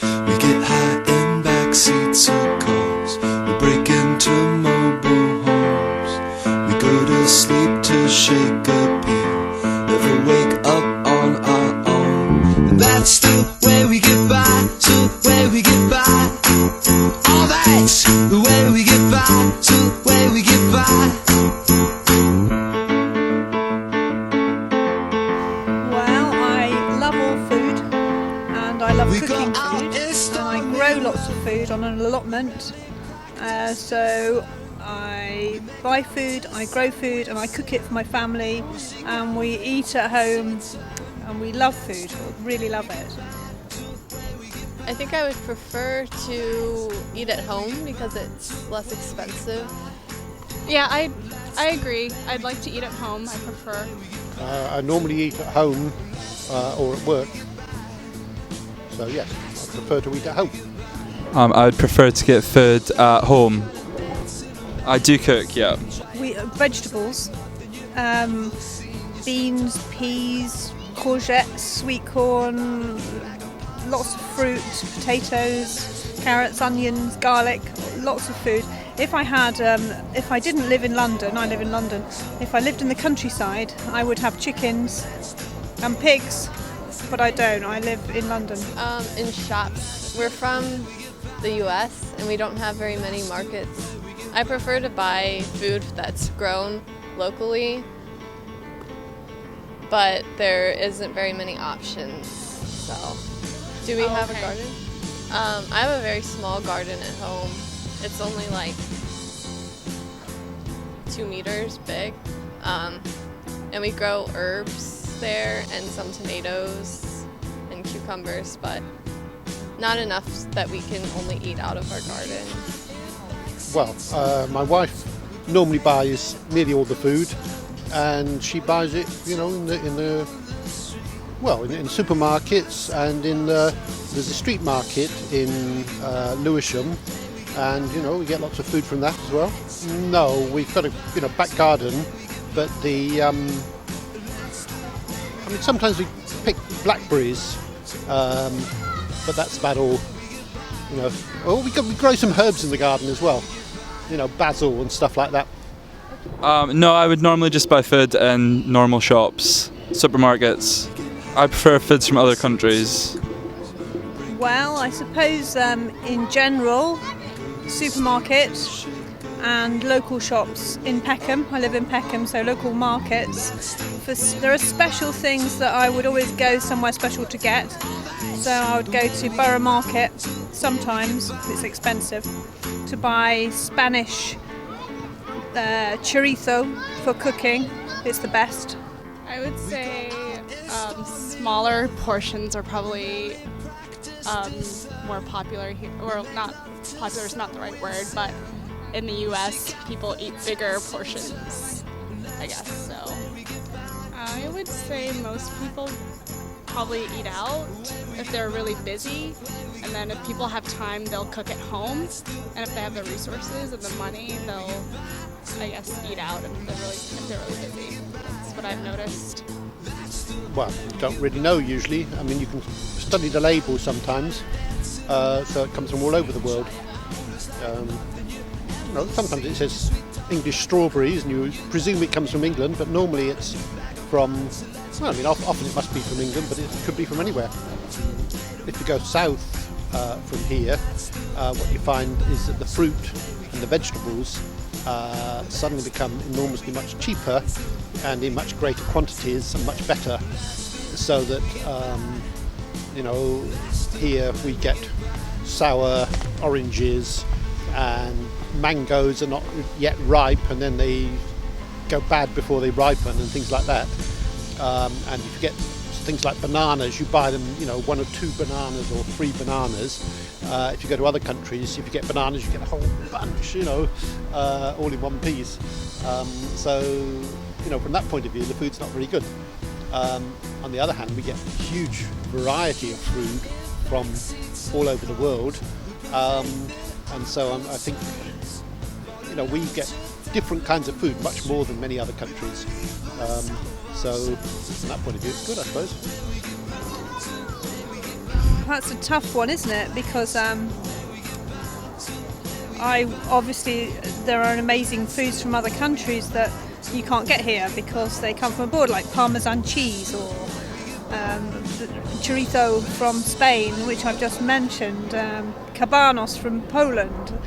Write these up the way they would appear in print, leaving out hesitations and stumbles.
We get high in back seats of cars. We break into mobile homes. We go to sleep to shake a pill. Never wake up on our own. And that's the way we get by. So the way we get by. Oh, that's the way we get by. So the way we get by. I love cooking food, and I grow lots of food on an allotment, so I buy food, I grow food and I cook it for my family, and we eat at home and we love food, really love it. I think I would prefer to eat at home because it's less expensive. Yeah, I agree. I'd like to eat at home, I prefer. I normally eat at home or at work. So yes, I prefer to eat at home. I would prefer to get food at home. I do cook, yeah. Vegetables, beans, peas, courgettes, sweet corn, lots of fruit, potatoes, carrots, onions, garlic, lots of food. If I didn't live in London, I live in London, if I lived in the countryside, I would have chickens and pigs. But I don't. I live in London. In shops. We're from the US and we don't have very many markets. I prefer to buy food that's grown locally, but there isn't very many options. So, do we have a garden? I have a very small garden at home. It's only like 2 meters big, and we grow herbs there and some tomatoes and cucumbers, but not enough that we can only eat out of our garden. Well, my wife normally buys nearly all the food, and she buys it, in supermarkets, and there's a street market in Lewisham, and we get lots of food from that as well. No, we've got a back garden, but sometimes we pick blackberries, but that's about all. We grow some herbs in the garden as well. Basil and stuff like that. No, I would normally just buy food in normal shops, supermarkets. I prefer foods from other countries. Well, I suppose in general, supermarkets and local shops in Peckham. I live in Peckham, so local markets. There are special things that I would always go somewhere special to get. So I would go to Borough Market sometimes, it's expensive, to buy Spanish chorizo for cooking. It's the best. I would say smaller portions are probably more popular here, or not popular is not the right word, but in the US, people eat bigger portions, I guess, so. I would say most people probably eat out if they're really busy, and then if people have time, they'll cook at home, and if they have the resources and the money, they'll, I guess, eat out if they're really busy. That's what I've noticed. Well, don't really know usually. I mean, you can study the label sometimes, so it comes from all over the world. Sometimes it says English strawberries, and you presume it comes from England, but normally it's from, often it must be from England, but it could be from anywhere. If you go south from here, what you find is that the fruit and the vegetables suddenly become enormously much cheaper and in much greater quantities and much better, so that, here we get sour oranges, and mangoes are not yet ripe, and then they go bad before they ripen and things like that. And if you get things like bananas, you buy them, 1 or 2 bananas or 3 bananas. If you go to other countries, if you get bananas, you get a whole bunch, all in one piece. From that point of view, the food's not very good. On the other hand, we get a huge variety of food from all over the world. And so I think, we get different kinds of food, much more than many other countries. So from that point of view, it's good, I suppose. That's a tough one, isn't it? Because there are amazing foods from other countries that you can't get here because they come from abroad, like Parmesan cheese or the chorizo from Spain, which I've just mentioned, cabanos from Poland.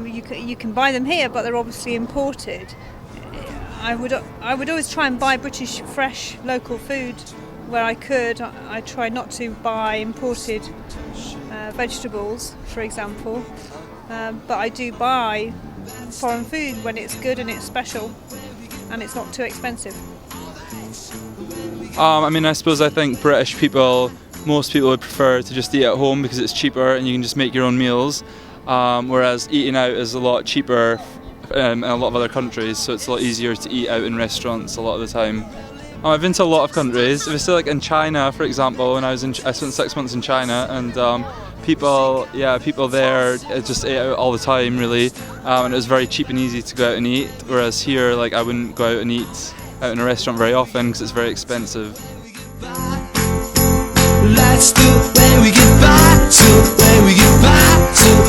You can buy them here, but they're obviously imported. I would always try and buy British fresh local food where I could. I try not to buy imported vegetables, for example, but I do buy foreign food when it's good and it's special and it's not too expensive. I think British people, most people would prefer to just eat at home because it's cheaper and you can just make your own meals, whereas eating out is a lot cheaper in a lot of other countries, so it's a lot easier to eat out in restaurants a lot of the time. I've been to a lot of countries. If it's like in China, for example, when I spent 6 months in China, and people there just ate out all the time, really, and it was very cheap and easy to go out and eat. Whereas here, like, I wouldn't go out and eat out in a restaurant very often because it's very expensive. That's the way we get by, so the way we get by, so